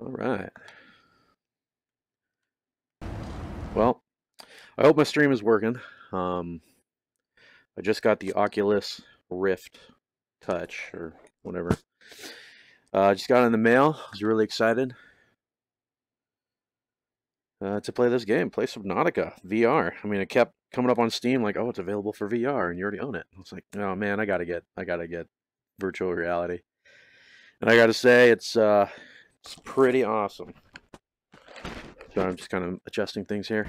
All right. Well, I hope my stream is working. I just got the Oculus Rift Touch or whatever. Just got it in the mail. I was really excited to play this game, play SubNautica VR. I mean, it kept coming up on Steam like, oh, it's available for VR, and you already own it. I was like, oh man, I gotta get virtual reality, and I gotta say, it's pretty awesome. So I'm just kind of adjusting things here.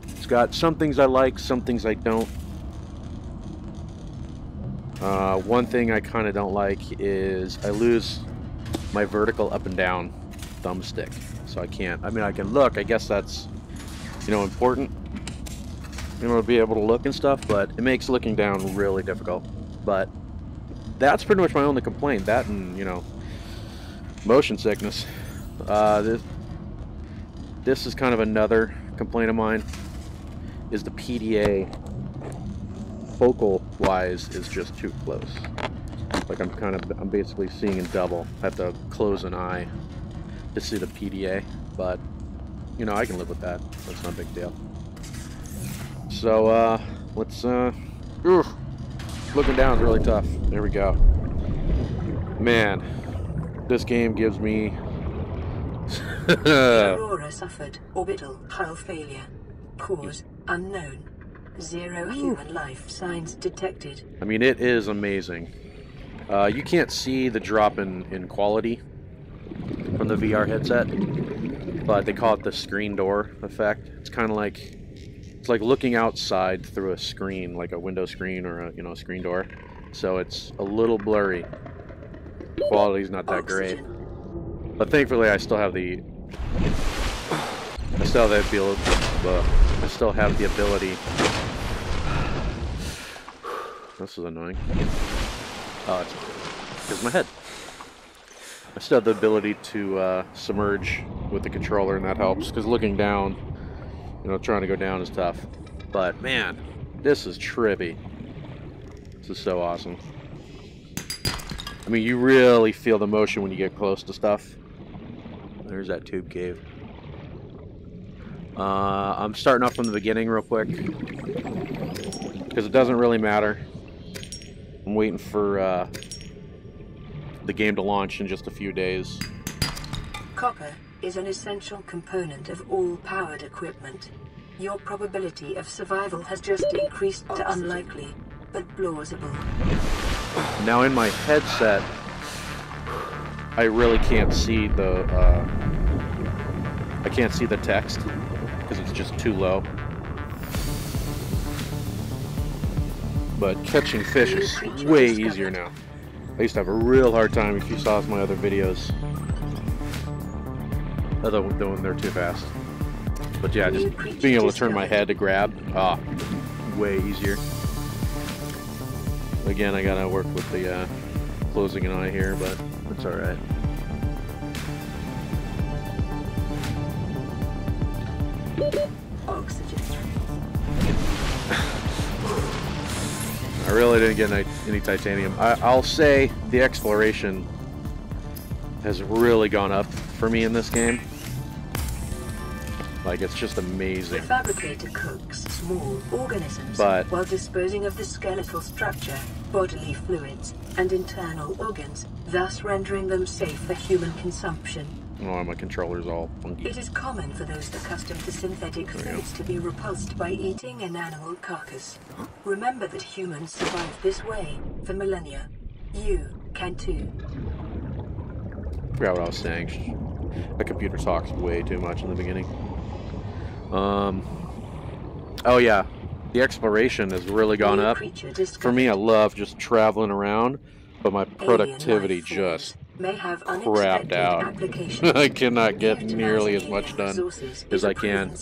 It's got some things I like, some things I don't. One thing I kind of don't like is I lose my vertical up and down thumbstick, so I can't. I mean, I can look. I guess that's, you know, important, you know, to be able to look and stuff. But it makes looking down really difficult. But that's pretty much my only complaint. That and, you know, motion sickness. This is kind of another complaint of mine. Is the PDA focal wise is just too close. Like I'm basically seeing in double. I have to close an eye to see the PDA, but you know, I can live with that. That's not a big deal. So let's looking down is really tough. There we go. Man, this game gives me The Aurora suffered orbital hull failure. Cause unknown. 0 human life signs detected. I mean, it is amazing. You can't see the drop in quality from the VR headset, but they call it the screen door effect. It's kind of like, it's like looking outside through a screen, like a window screen or a, you know, a screen door. So it's a little blurry. Quality's not that great, but thankfully I still have the ability. This is annoying. Oh, it's because my head. I still have the ability to submerge with the controller, and that helps, because looking down, you know, trying to go down is tough. But man, this is trippy. This is so awesome. I mean, you really feel the motion when you get close to stuff. There's that tube cave. I'm starting off from the beginning real quick, because it doesn't really matter. I'm waiting for the game to launch in just a few days. Copper is an essential component of all powered equipment. Your probability of survival has just increased to unlikely, but plausible. Now in my headset, I really can't see the text because it's just too low. But catching fish is way easier now. I used to have a real hard time if you saw my other videos. Other when they're too fast. But yeah, just being able to turn my head to grab, way easier. Again, I gotta work with the closing an eye here, but it's alright. Oxygen. I really didn't get any titanium. I'll say the exploration has really gone up for me in this game. Like, it's just amazing. The fabricator cooks small organisms while disposing of the skeletal structure, bodily fluids, and internal organs, thus rendering them safe for human consumption. Oh, my controller's all funky. It is common for those accustomed to synthetic foods to be repulsed by eating an animal carcass. Remember that humans survived this way for millennia. You can too. I forgot what I was saying. The computer talks way too much in the beginning. Oh yeah, the exploration has really gone up. For me, I love just traveling around, but my productivity just crapped out. I cannot get nearly as much done as I can.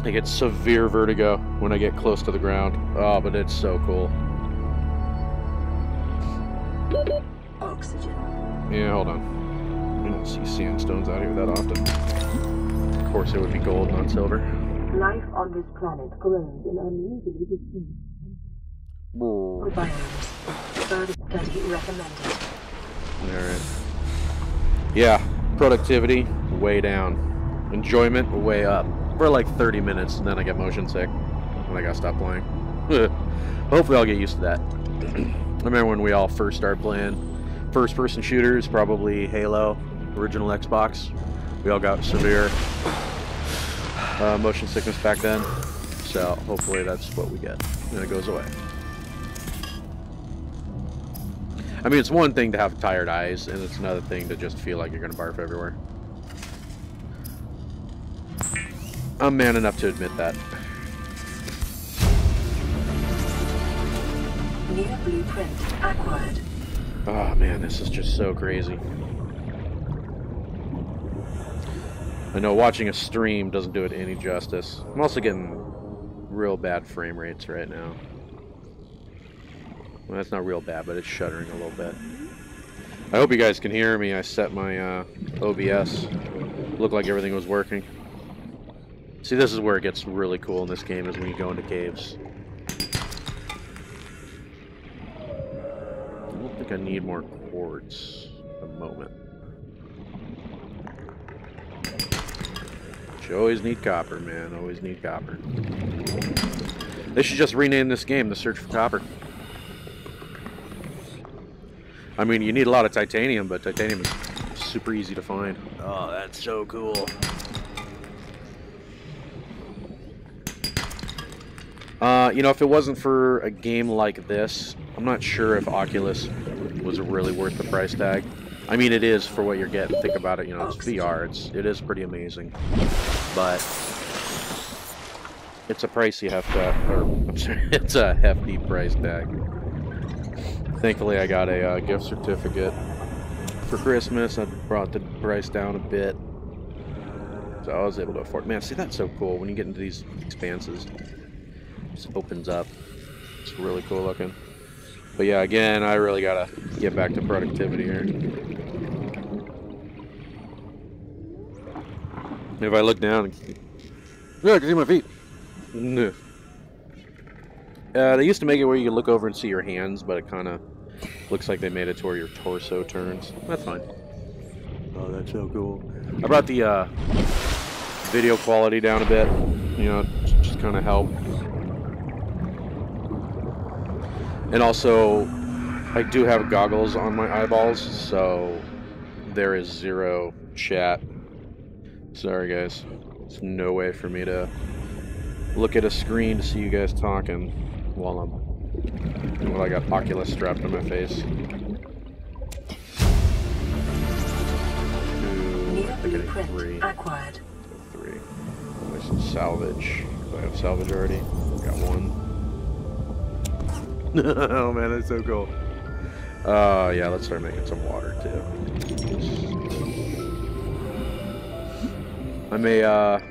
I get severe vertigo when I get close to the ground. Oh, but it's so cool. Oxygen. Yeah, hold on. I don't see sandstones out here that often. Of course, it would be gold, not silver. Life on this planet grows in unusually distinct biomes. Further study recommended. Alright. Yeah, productivity, way down. Enjoyment, way up. For like 30 minutes, and then I get motion sick. And I gotta stop playing. Hopefully I'll get used to that. I remember when we all first started playing first-person shooters, probably Halo, original Xbox. We all got severe motion sickness back then. So hopefully that's what we get, and it goes away. I mean, it's one thing to have tired eyes, and it's another thing to just feel like you're gonna barf everywhere. I'm man enough to admit that. New blueprint acquired. Oh man, this is just so crazy. I know watching a stream doesn't do it any justice. I'm also getting real bad frame rates right now. Well, that's not real bad, but it's shuddering a little bit. I hope you guys can hear me. I set my OBS. Looked like everything was working. See, this is where it gets really cool in this game, is when you go into caves. I don't think I need more quartz at the moment. You always need copper, man. Always need copper. They should just rename this game The Search for Copper. I mean, you need a lot of titanium, but titanium is super easy to find. Oh, that's so cool. You know, if it wasn't for a game like this, I'm not sure if Oculus was really worth the price tag. I mean, it is for what you're getting. Think about it, you know, it's VR. It is pretty amazing. But it's a price you have to, or I'm sorry, it's a hefty price tag. Thankfully, I got a gift certificate for Christmas. I brought the price down a bit, so I was able to afford it. Man, see, that's so cool when you get into these expanses. It just opens up. It's really cool looking. But yeah, again, I really gotta get back to productivity here. If I look down, yeah, I can see my feet. No. They used to make it where you could look over and see your hands, but it kind of looks like they made it to where your torso turns. That's fine. Oh, that's so cool. I brought the video quality down a bit, you know, just kind of help. And also, I do have goggles on my eyeballs, so there is zero chat. Sorry guys, there's no way for me to look at a screen to see you guys talking while I got Oculus strapped to my face. Three. Acquired. 3. There's some salvage. Do I have salvage already? Got 1. Oh man, that's so cool. Yeah, let's start making some water too. I may, I've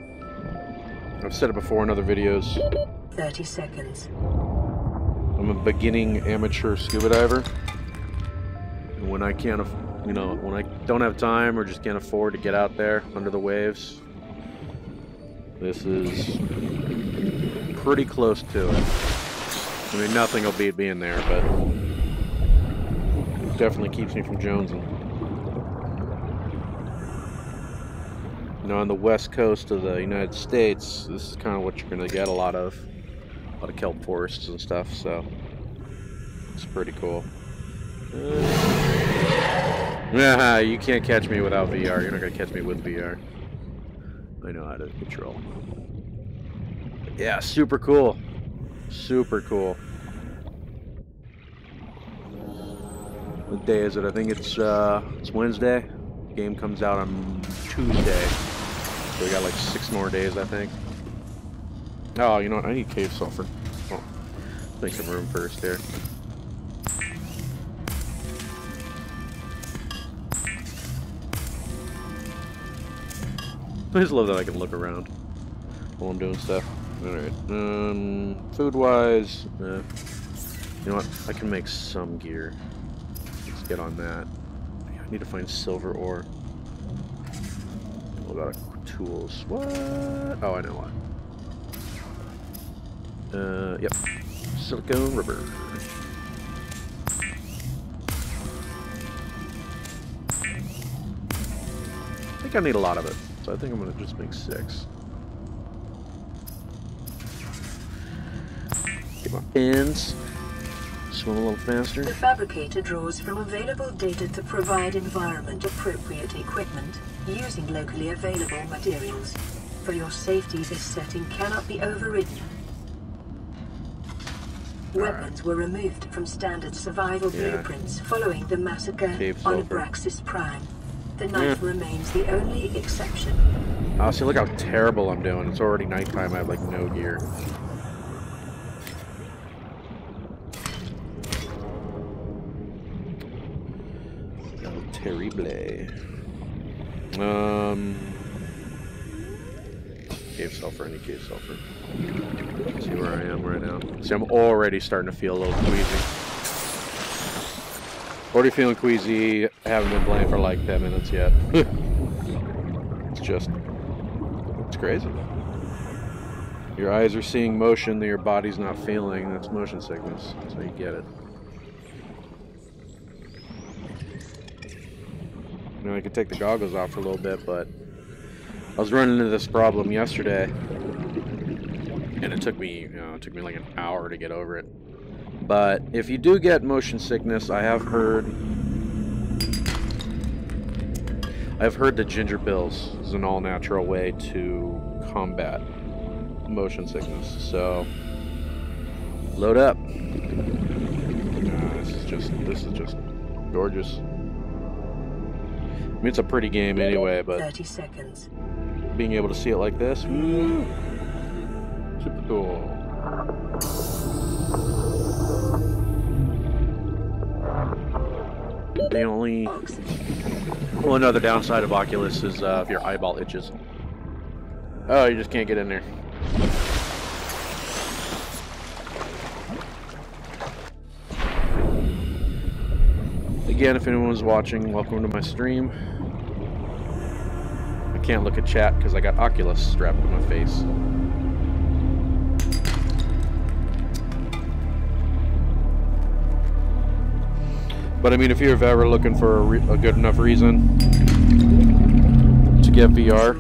said it before in other videos. 30 seconds. I'm a beginning amateur scuba diver. And when I can't, you know, when I don't have time or just can't afford to get out there under the waves, this is pretty close to it. I mean, nothing will beat being there, but it definitely keeps me from jonesing. You know, on the west coast of the United States, this is kind of what you're going to get a lot of kelp forests and stuff, so it's pretty cool. Yeah, you can't catch me without VR. You're not going to catch me with VR. I know how to control. Yeah, super cool. Super cool. What day is it? I think it's Wednesday. Game comes out on Tuesday. So we got like 6 more days, I think. Oh, you know what? I need cave sulfur. Oh, make some room first here. I just love that I can look around while I'm doing stuff. Alright, food-wise, you know what, I can make some gear. Let's get on that. I need to find silver ore. What about tools? What? Oh, I know what. Yep. Silicone rubber. think I need a lot of it, so I think I'm gonna just make 6. Get my pins. Swim a little faster. The fabricator draws from available data to provide environment-appropriate equipment using locally available materials. For your safety, this setting cannot be overridden. Weapons were removed from standard survival blueprints following the massacre on Abraxas Prime. The knife remains the only exception. Oh, see, look how terrible I'm doing. It's already nighttime. I have, like, no gear. Terrible. Cave sulfur, any cave sulfur. Let's see where I am right now. See, I'm already starting to feel a little queasy. Already feeling queasy. I haven't been playing for like 10 minutes yet. It's crazy. Your eyes are seeing motion that your body's not feeling. That's motion sickness. That's how you get it. You know, I could take the goggles off for a little bit, but I was running into this problem yesterday, and it took me, like an hour to get over it. But if you do get motion sickness, I have heard that ginger pills is an all-natural way to combat motion sickness. So load up. This is just gorgeous. I mean, it's a pretty game anyway, but 30 seconds. Being able to see it like this, woo, super cool. The only, well, another downside of Oculus is if your eyeball itches. Oh, you just can't get in there. Again, if anyone's watching, welcome to my stream. I can't look at chat because I got Oculus strapped to my face. But I mean, if you're ever looking for a good enough reason to get VR,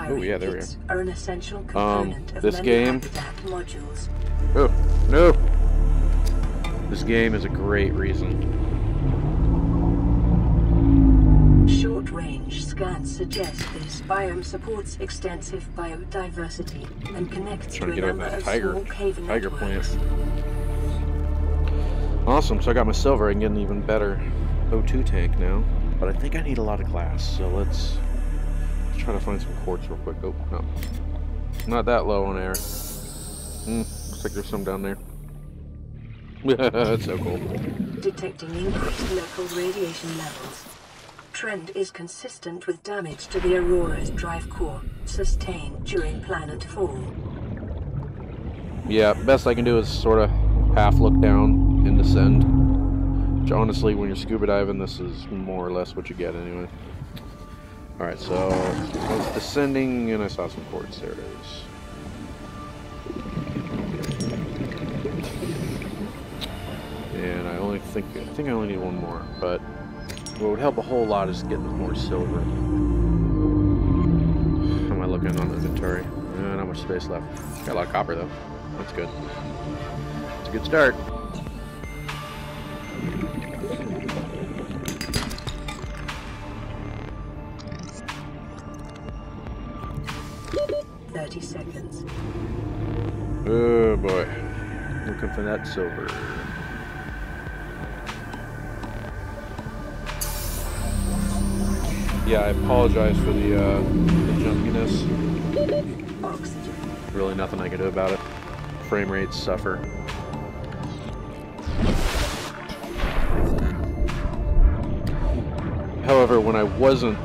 oh yeah, there we are an essential component of this game. Modules. Oh no! This game is a great reason. Short-range scans suggest this biome supports extensive biodiversity and connects to a number of small cave networks. Plant. Awesome, so I got my silver. I can get an even better O2 tank now. But I think I need a lot of glass, so let's try to find some quartz real quick. Oh, no. Not that low on air. Looks like there's some down there. That's so cool. Detecting increased local radiation levels. Trend is consistent with damage to the Aurora's drive core, sustained during planet fall. Yeah, best I can do is sort of half look down and descend. Which honestly, when you're scuba diving, this is more or less what you get anyway. Alright, so I was descending and I saw some quartz. There it is. And I think I only need one more, but what would help a whole lot is getting more silver. How am I looking on inventory? Not much space left. Got a lot of copper though. That's good. It's a good start. Seconds. Oh boy. Looking for that silver. Yeah, I apologize for the jumpiness. Really nothing I can do about it. Frame rates suffer. However, when I wasn't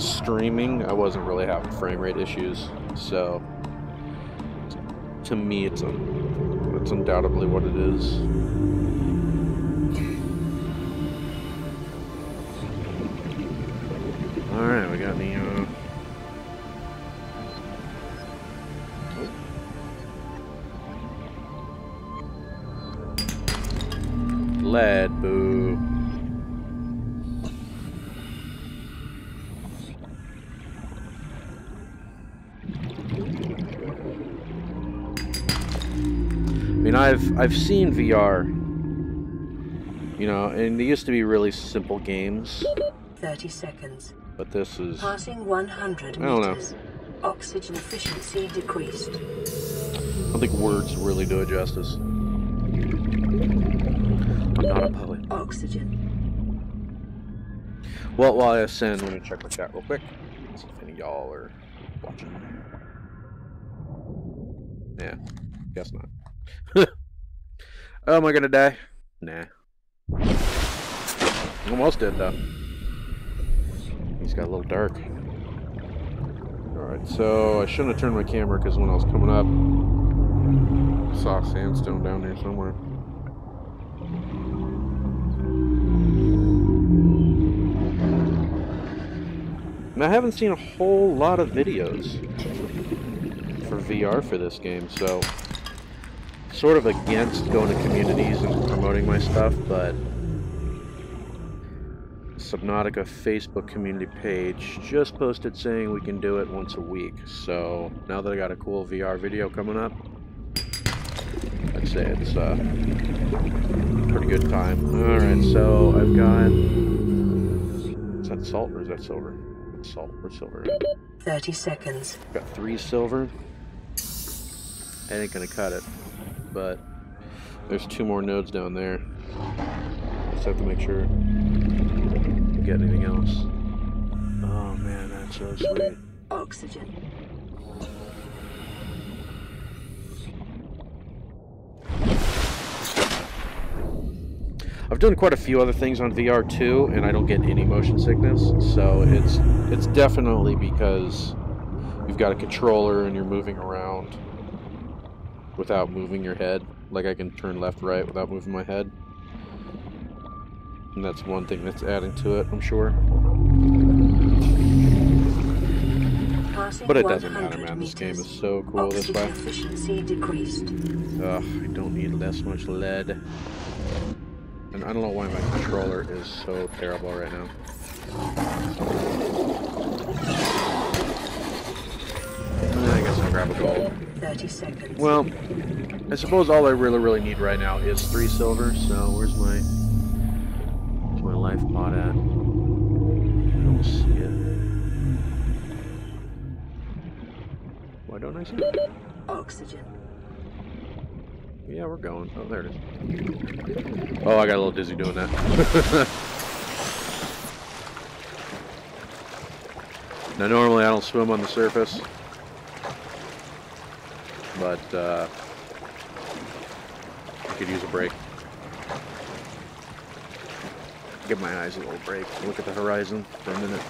streaming, I wasn't really having frame rate issues. So, to me, it's undoubtedly what it is. Alright, we got the, lead, boo. mean, I've seen VR, you know, and they used to be really simple games. 30 seconds. But this is... Passing 100 I don't meters. know. Oxygen efficiency decreased. I don't think words really do it justice. I'm not a poet. Oxygen. Well, while I ascend, let me check my chat real quick. See if any of y'all are watching. Yeah, guess not. Oh, am I gonna die? Nah. Almost did, though. He's got a little dark. Alright, so I shouldn't have turned my camera because when I was coming up, I saw sandstone down there somewhere. And I haven't seen a whole lot of videos for VR for this game, so sort of against going to communities and promoting my stuff, but SubNautica Facebook community page just posted saying we can do it once a week. So now that I got a cool VR video coming up, I'd say it's a pretty good time. Alright, so I've got... Is that salt or is that silver? It's salt or silver. 30 seconds. Got 3 silver. I ain't gonna cut it, but there's 2 more nodes down there. Just have to make sure get anything else. Oh man, that's so sweet. Oxygen. I've done quite a few other things on VR too, and I don't get any motion sickness. So it's definitely because you've got a controller and you're moving around without moving your head. Like I can turn left, right without moving my head. And that's one thing that's adding to it, I'm sure. But it doesn't matter, man. This game is so cool this way. Efficiency decreased. Ugh, I don't need this much lead. And I don't know why my controller is so terrible right now. I guess I'll grab a gold. 30 seconds. Well, I suppose all I really need right now is 3 silver, so where's my life pod at? I don't see it. Why don't I see it? Oxygen. Yeah, we're going. Oh, there it is. Oh, I got a little dizzy doing that. Now, normally I don't swim on the surface, but I could use a break. Give my eyes a little break. Look at the horizon for a minute.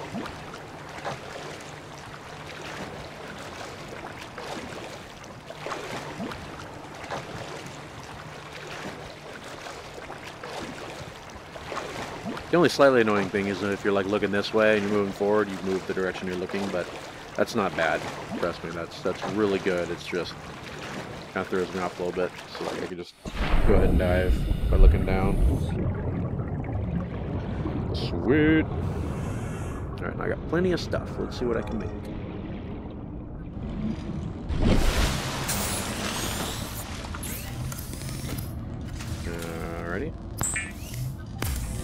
The only slightly annoying thing is that if you're like looking this way and you're moving forward, you move the direction you're looking, but that's not bad. Trust me, that's really good. It's just kind of throws me off a little bit. So like I could just go ahead and dive by looking down. Sweet. Alright, I got plenty of stuff. Let's see what I can make. Alrighty.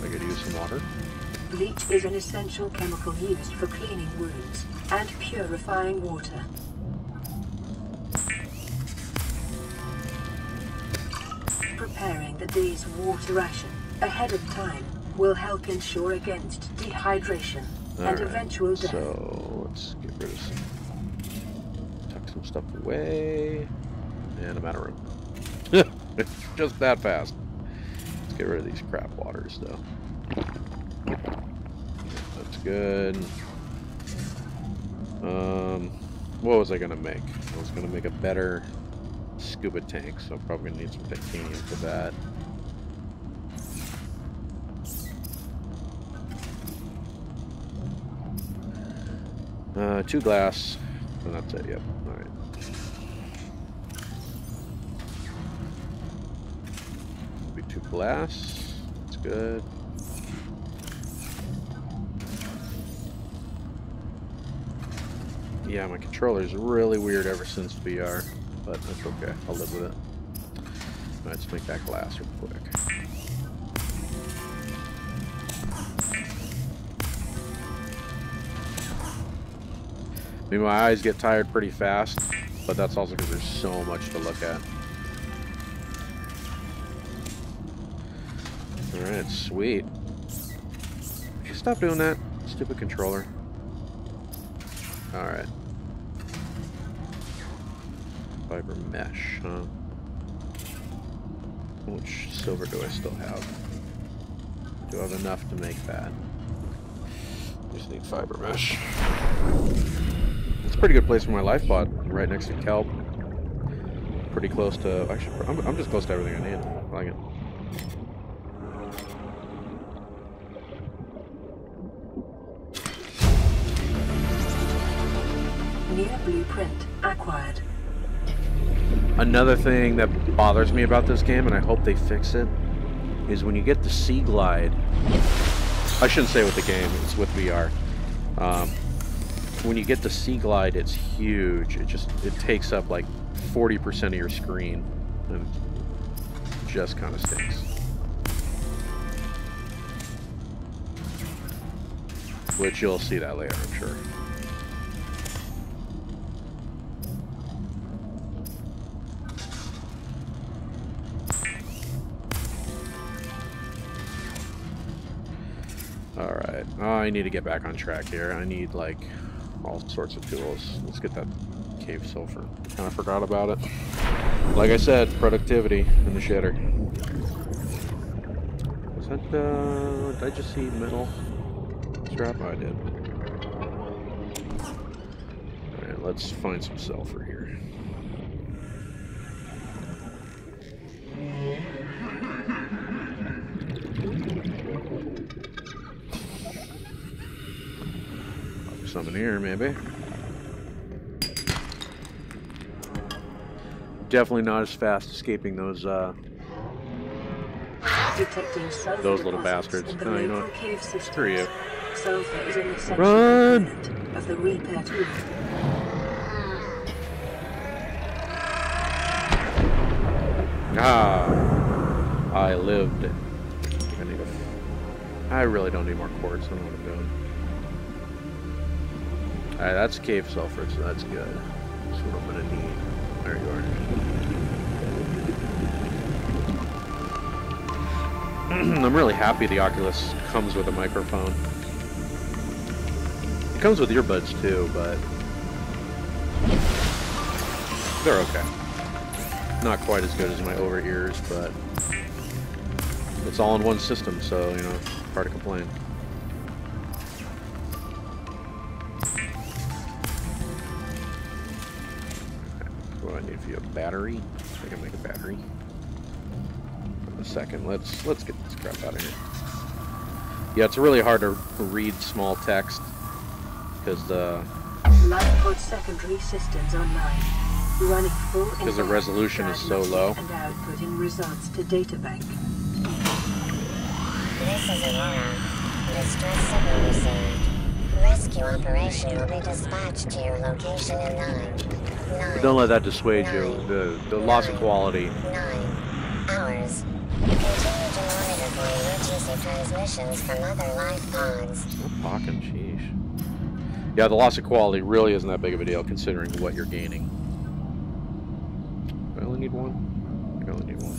I could use some water. Bleach is an essential chemical used for cleaning wounds and purifying water. Preparing the day's water ration ahead of time will help ensure against dehydration and eventual death. So let's get rid of tuck some stuff away, and I'm out of room. It's just that fast. Let's get rid of these crap waters, though. That's good. What was I gonna make? I was gonna make a better scuba tank, so I'm probably gonna need some titanium for that. Two glass, and that's it, yep. Alright. Maybe 2 glass. That's good. Yeah, my controller's really weird ever since VR, but that's okay. I'll live with it. Let's make that glass real quick. I mean, my eyes get tired pretty fast, but that's also because there's so much to look at. Alright, sweet. Would you stop doing that? Stupid controller. Alright. Fiber mesh, huh? How much silver do I still have? Do I have enough to make that? Just need fiber mesh. It's a pretty good place for my life pod, right next to kelp. Pretty close to, actually, I'm just close to everything I need. I like it. New blueprint acquired. Another thing that bothers me about this game, and I hope they fix it, is when you get the Sea Glide. I shouldn't say with the game, it's with VR. When you get the Sea Glide, it's huge. It takes up like 40% of your screen, and it just kind of stinks. Which you'll see that later, I'm sure. Alright, I need to get back on track here. I need, like, all sorts of tools. Let's get that cave sulfur. Kind of forgot about it. Like I said, productivity in the shitter. Was that, did I just see metal strap? Oh, I did. Alright, let's find some sulfur here. Something here, maybe. Definitely not as fast escaping those little bastards. Oh, you know what? Screw you. Run! Of the repair tool. Ah, I lived. I really don't need more quartz. I don't know what I'm doing. Alright, that's cave sulfur, so that's good. That's what I'm gonna need. There you are. I'm really happy the Oculus comes with a microphone. It comes with earbuds too, but they're okay. Not quite as good as my over-ears, but it's all in one system, so, you know, hard to complain. What do I need for you? A battery? I can make a battery. In a second. Let's get this crap out of here. Yeah, it's really hard to read small text because the Lightpod secondary systems online. Running full because the resolution is so low. And outputting results to databank. This is Aurora. Distress signal received. Rescue operation will be dispatched to your location in 9. But don't let that dissuade you. The loss of quality. 9 hours. Continue to monitor for emergency transmissions from other life pods. Stop talking, sheesh. Yeah, the loss of quality really isn't that big of a deal considering what you're gaining. I only need one. I only need one.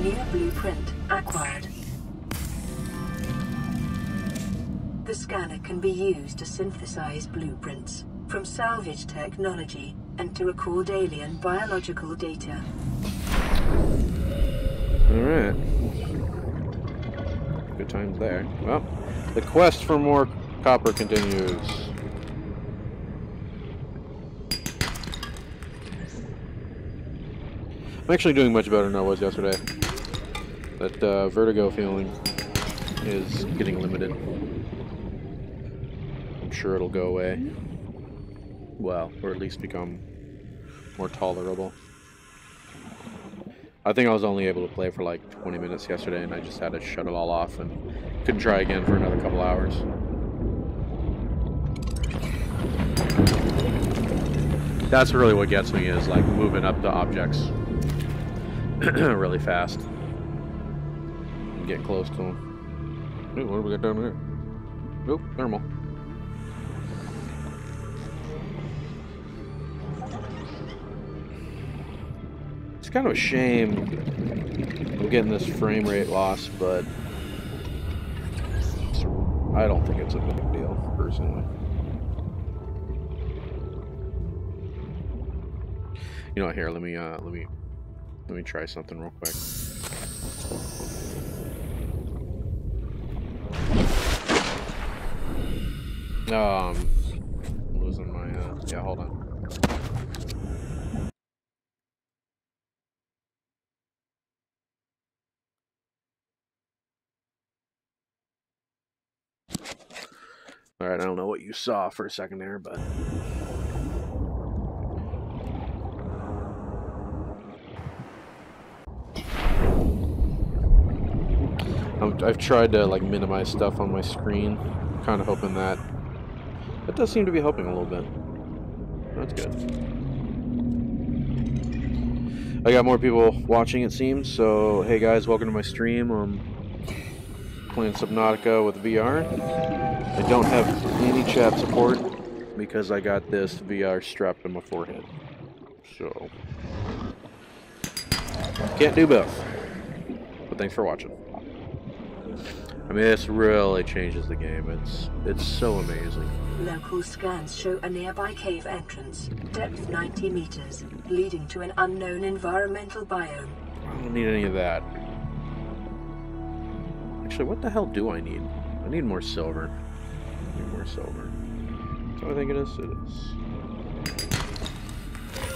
New blueprint acquired. The scanner can be used to synthesize blueprints from salvage technology and to record alien biological data. Alright. Good times there. Well, the quest for more copper continues. I'm actually doing much better than I was yesterday. That vertigo feeling is getting limited. I'm sure it'll go away. Well, or at least become more tolerable. I think I was only able to play for like 20 minutes yesterday, and I just had to shut it all off and couldn't try again for another couple hours. That's really what gets me, is like moving up the objects really fast. And get close to them. Ooh, what do we got down here? Oop, thermal. It's kind of a shame I'm getting this frame rate loss, but I don't think it's a big deal, personally. You know what? Here, let me try something real quick. I'm losing my yeah. Hold on. All right, I don't know what you saw for a second there, but. I've tried to like minimize stuff on my screen, kind of hoping that does seem to be helping a little bit. That's good. I got more people watching, it seems. So hey guys, welcome to my stream. I'm playing SubNautica with VR. I don't have any chat support because I got this VR strapped to my forehead. So can't do both. But thanks for watching. I mean, this really changes the game. It's so amazing. Local scans show a nearby cave entrance, depth 90 meters, leading to an unknown environmental biome. I don't need any of that. Actually, what the hell do I need? I need more silver. I need more silver. Is that what I think it is? It is.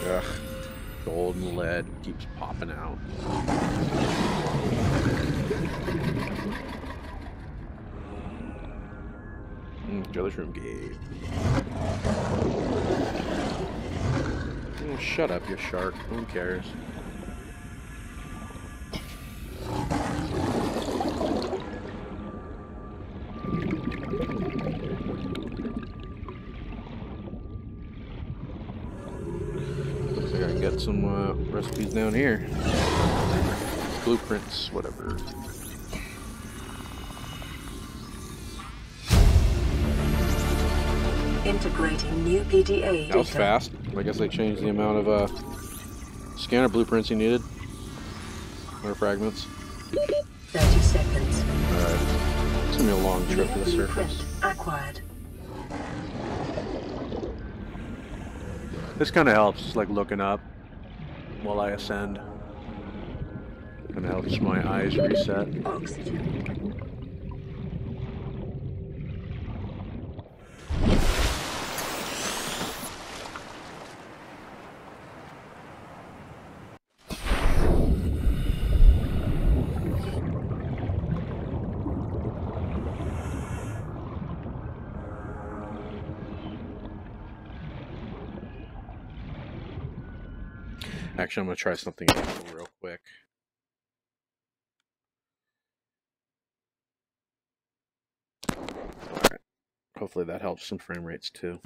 Ugh. Gold and lead keeps popping out. Jelly's room cave. Oh, shut up, you shark. No one cares. Looks like I can get some recipes down here. Blueprints, whatever. Integrating new PDA data. That was fast. I guess they changed the amount of scanner blueprints you needed. Or fragments. 30 seconds. Alright. It's gonna be a long trip to the surface. Acquired. This kind of helps, like looking up while I ascend. Kind of helps my eyes reset. Oxygen. Actually, I'm going to try something real quick. Alright. Hopefully that helps some frame rates too.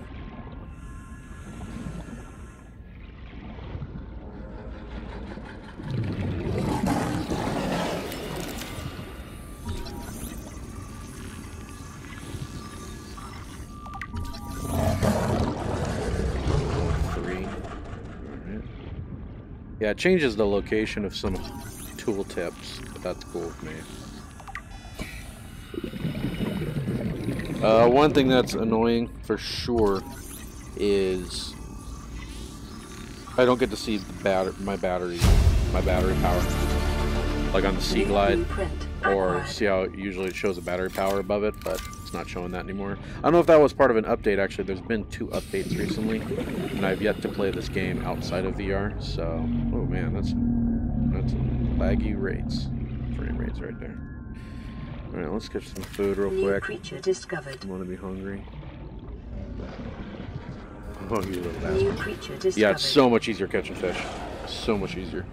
Yeah, it changes the location of some tool tips, but that's cool with me. One thing that's annoying for sure is I don't get to see the my battery power, like on the Sea Glide, or see how usually it shows a battery power above it, but it's not showing that anymore. I don't know if that was part of an update. Actually, there's been 2 updates recently, and I've yet to play this game outside of VR. So, oh man, that's laggy frame rates right there. All right, let's get some food real quick. Creature discovered. I want to be hungry. Oh, you little New bastard. creature discovered. Yeah, it's so much easier catching fish. So much easier.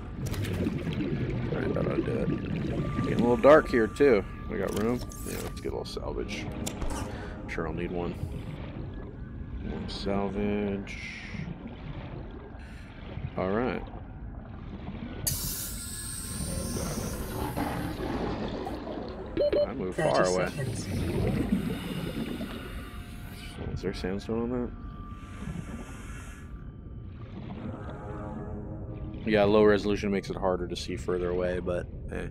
Alright, that ought to do it. Getting a little dark here, too. We got room? Yeah, let's get a little salvage. I'm sure I'll need one. Salvage. Alright. I moved far away. Is there sandstone on that? Yeah, low resolution makes it harder to see further away, but hey,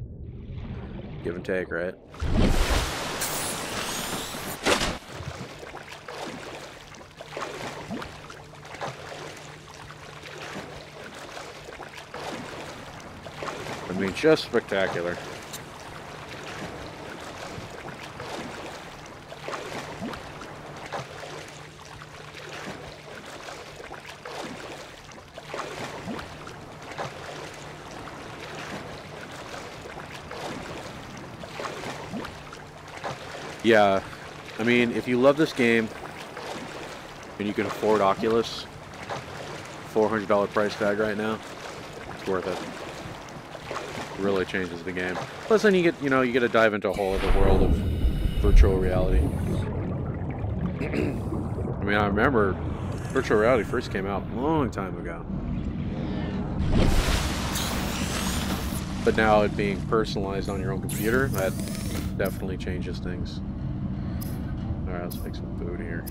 give and take, right? I mean, just spectacular. Yeah, I mean, if you love this game and you can afford Oculus, $400 price tag right now, it's worth it. It really changes the game. Plus, then you get, you get to dive into a whole other world of virtual reality. I mean, I remember virtual reality first came out a long time ago. But now it being personalized on your own computer, that definitely changes things. Alright, let's make some food here.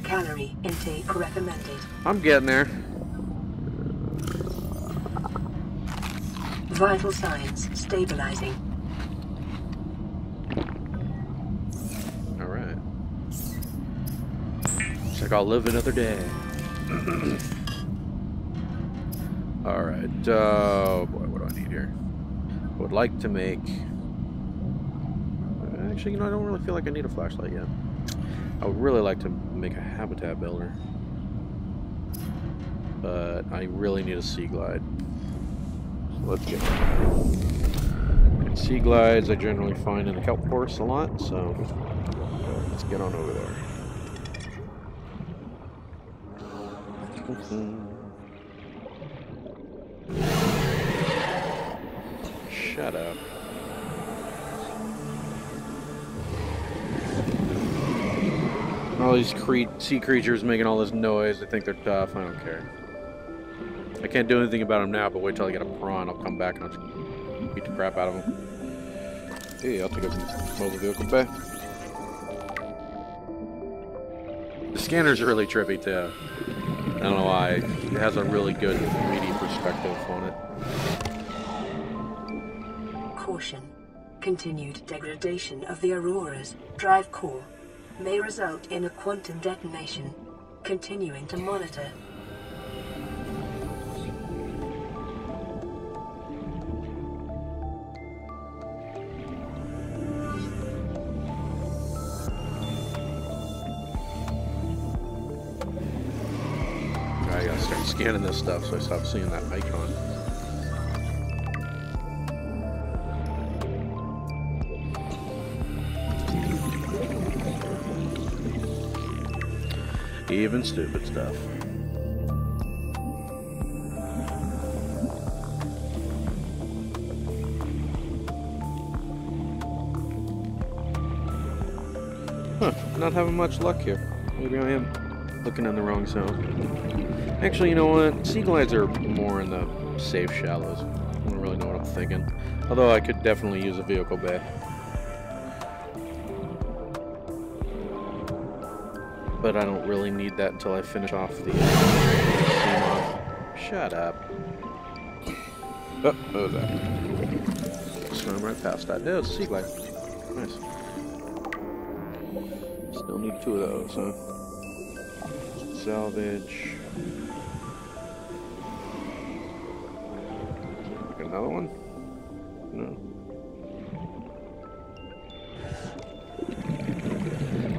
Calorie intake recommended. I'm getting there. Vital signs stabilizing. Alright. Looks like I'll live another day. Alright, oh boy, what do I need here? I would like to make... Actually, I don't really feel like I need a flashlight yet. I would really like to make a habitat builder. But I really need a sea glide. So let's get it. Sea glides I generally find in the kelp forest a lot, so let's get on over there. Shut up. All these sea creatures making all this noise. They think they're tough. I don't care. I can't do anything about them now, but wait till I get a prawn. I'll come back and I'll just beat the crap out of them. Hey, I'll take a mobile vehicle bay. The scanner's really trippy too. I don't know why. It has a really good 3D perspective on it. Caution. Continued degradation of the Aurora's drive core may result in a quantum detonation. Continuing to monitor. I gotta start scanning this stuff so I stop seeing that icon. Even stupid stuff. Huh, not having much luck here. Maybe I am looking in the wrong zone. Actually, you know what? Sea glides are more in the safe shallows. I don't really know what I'm thinking. Although I could definitely use a vehicle bay. But I don't really need that until I finish off the team off. Shut up. Oh, what was that? Swim right past that. Yeah, it's a sea glide. Nice. Still need 2 of those, huh? Salvage. Another one? No.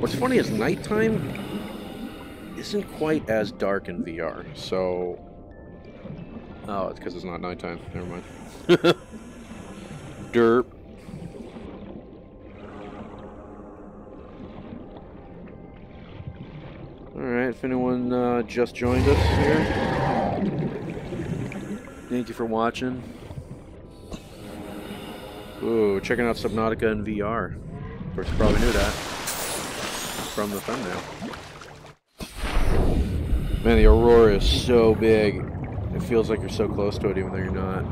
What's funny is nighttime isn't quite as dark in VR, so... Oh, it's because it's not nighttime. Never mind. Derp. Alright, if anyone just joined us here. Thank you for watching. Ooh, checking out Subnautica in VR. Of course, you probably knew that from the thumbnail. Man, the aurora is so big. It feels like you're so close to it, even though you're not.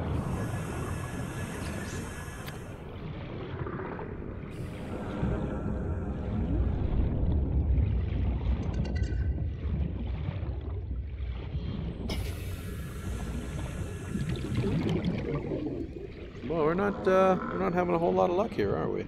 Well, we're not having a whole lot of luck here, are we?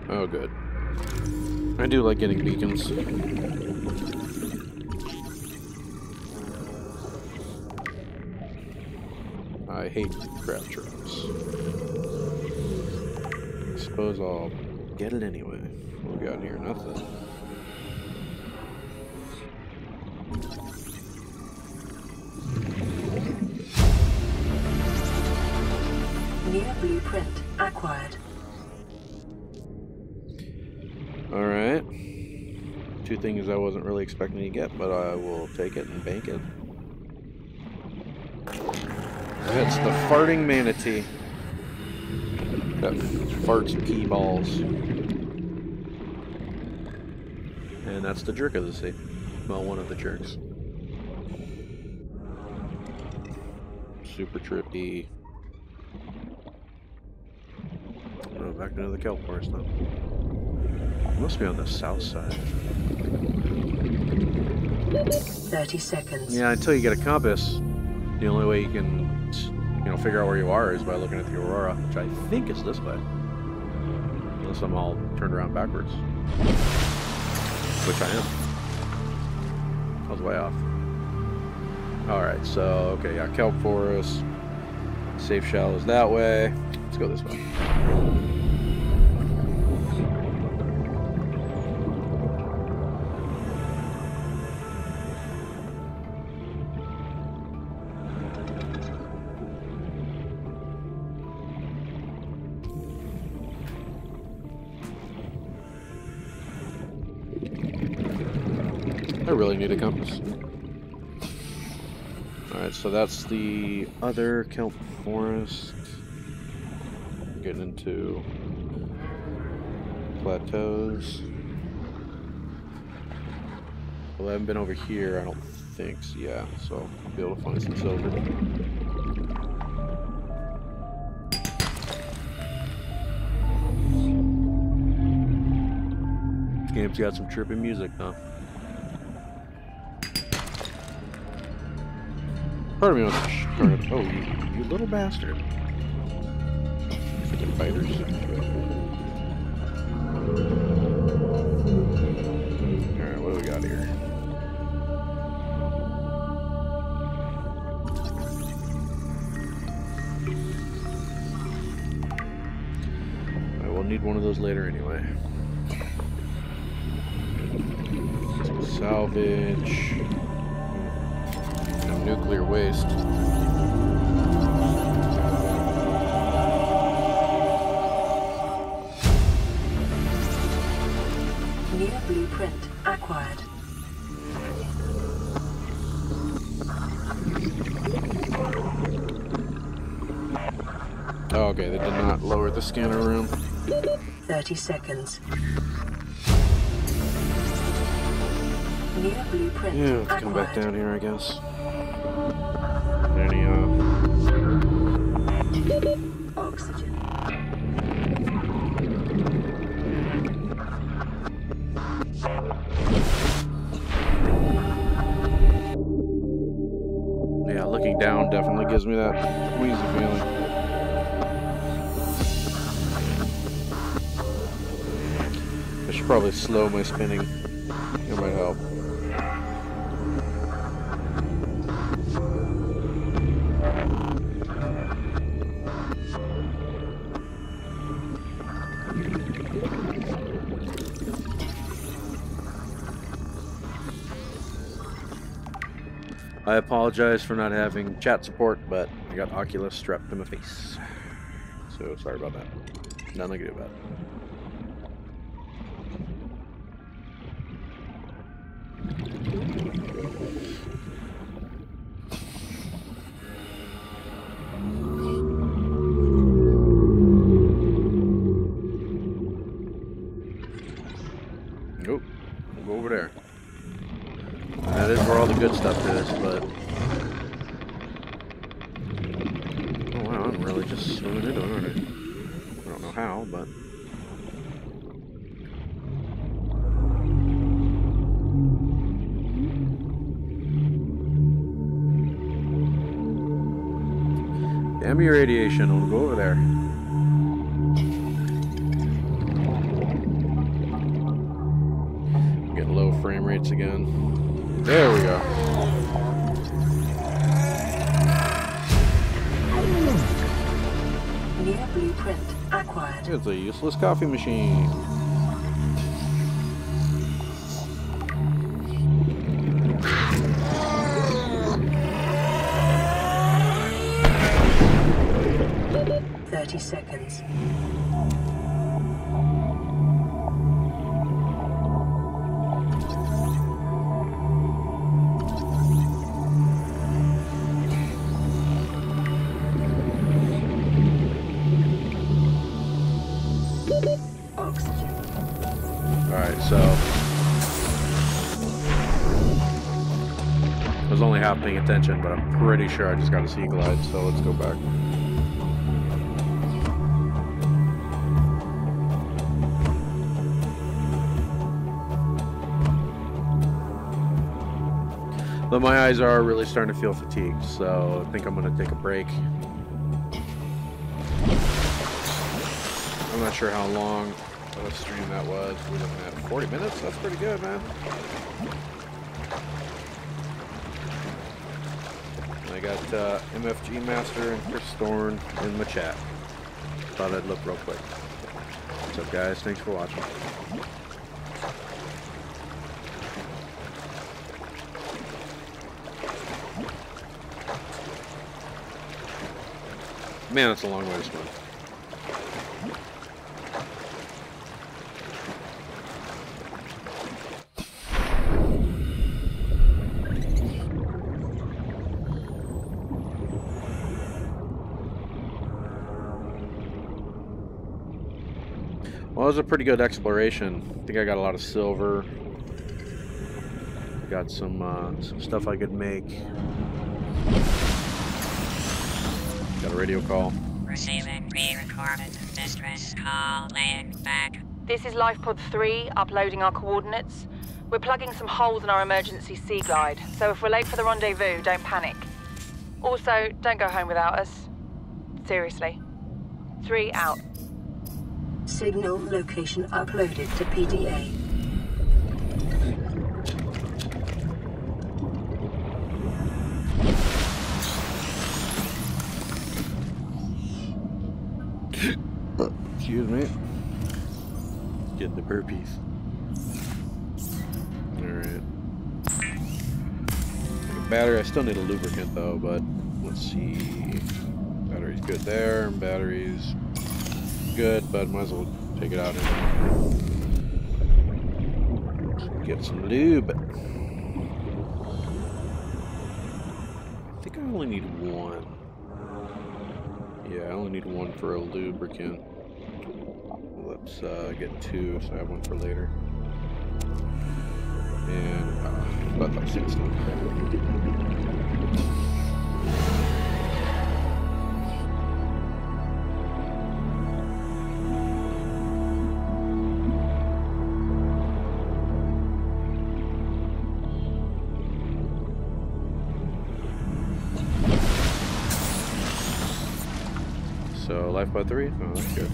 Oh, good. I do like getting beacons. I hate crab traps. I suppose I'll get it anyway. What we got here? Nothing. New blueprint acquired. Alright. Two things I wasn't really expecting to get, but I will take it and bank it. That's the farting manatee. That farts pea balls. And that's the jerk of the sea. Well, one of the jerks. Super trippy. Oh, back into the kelp forest now. It must be on the south side. 30 seconds. Yeah, until you get a compass, the only way you can, figure out where you are is by looking at the aurora, which I think is this way. Unless I'm all turned around backwards. Which I am. I was way off. Alright, so, okay, yeah, kelp forest. Safe shallows that way. Let's go this way. I really need a compass. Alright, so that's the other kelp forest. Getting into plateaus. Well, I haven't been over here, I don't think. So, yeah, so I'll be able to find some silver. This game's got some trippy music, huh? Part of me wants to turn it. Oh, you little bastard. Freaking fighters. Alright, what do we got here? I will need one of those later anyway. Salvage. Nuclear waste. New blueprint acquired. Oh, okay, they did not lower the scanner room. 30 seconds. New blueprint Yeah, let's acquired. come back down here, I guess. Any, Oxygen. Yeah, looking down definitely gives me that wheezy feeling. I should probably slow my spinning. It might help. I apologize for not having chat support, but I got Oculus strapped to my face. So so sorry about that. Nothing to do about it. Nope. We'll go over there. That is where all the good stuff is, but... Oh wow, I'm really just swimming into it, aren't I? I don't know how, but... Damn your radiation, I'll go over there. Get low frame rates again. There we go. New blueprint acquired. It's a useless coffee machine. Seconds. Oxygen. Alright, so I was only half paying attention, but I'm pretty sure I just got a sea glide, so let's go back. But my eyes are really starting to feel fatigued, so I think I'm going to take a break. I'm not sure how long of a stream that was. We're looking at 40 minutes? That's pretty good, man. I got MFG Master and Chris Thorne in the chat. Thought I'd look real quick. What's up, guys? Thanks for watching. Man, it's a long way to swim. Well, it was a pretty good exploration. I think I got a lot of silver. Got some stuff I could make. Got a radio call. Receiving pre-recorded distress call, laying back. This is LifePod 3, uploading our coordinates. We're plugging some holes in our emergency sea glide, so if we're late for the rendezvous, don't panic. Also, don't go home without us. Seriously. 3 out. Signal location uploaded to PDA. Excuse me. Get the burpees. Alright. Battery, I still need a lubricant though, but let's see. Battery's good there, battery's good, but might as well take it out and get some lube. I think I only need one. Yeah, I only need one for a lubricant. Let's get 2, so I have one for later. And but I'll see this stuff. So LifePod 3? Oh, that's good.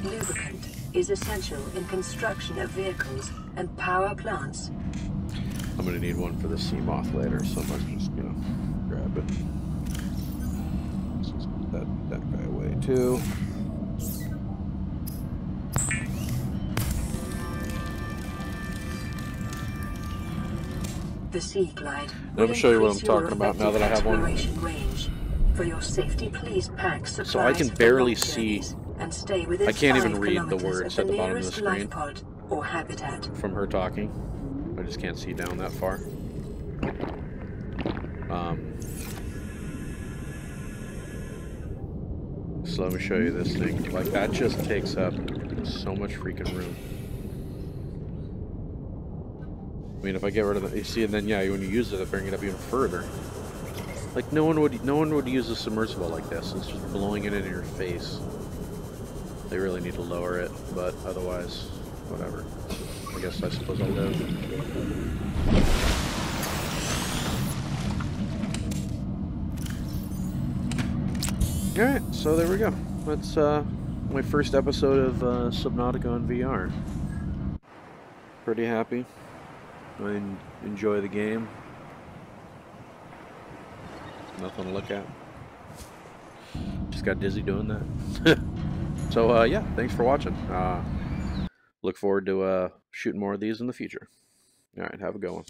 Lubricant is essential in construction of vehicles and power plants. I'm gonna need one for the sea moth later, so I might just, grab it. Let's just put that guy away too. The Sea Glide Let me show you what I'm talking about now that I have one. Range. For your safety, please pack supplies. So I can barely see. And stay within I can't even 5 read the kilometers words at the bottom of the screen pod or habitat. from her talking. I just can't see down that far. So let me show you this thing. Like, that just takes up so much freaking room. I mean, if I get rid of the, you see, and then yeah, when you use it, I bring it up even further. Like, no one would use a submersible like this. It's just blowing it into your face. They really need to lower it, but otherwise, whatever. I suppose I'll live. Alright, so there we go. That's my first episode of Subnautica on VR. Pretty happy. I enjoy the game. Nothing to look at. Just got dizzy doing that. So yeah, thanks for watching. Look forward to shooting more of these in the future. Alright, have a good one.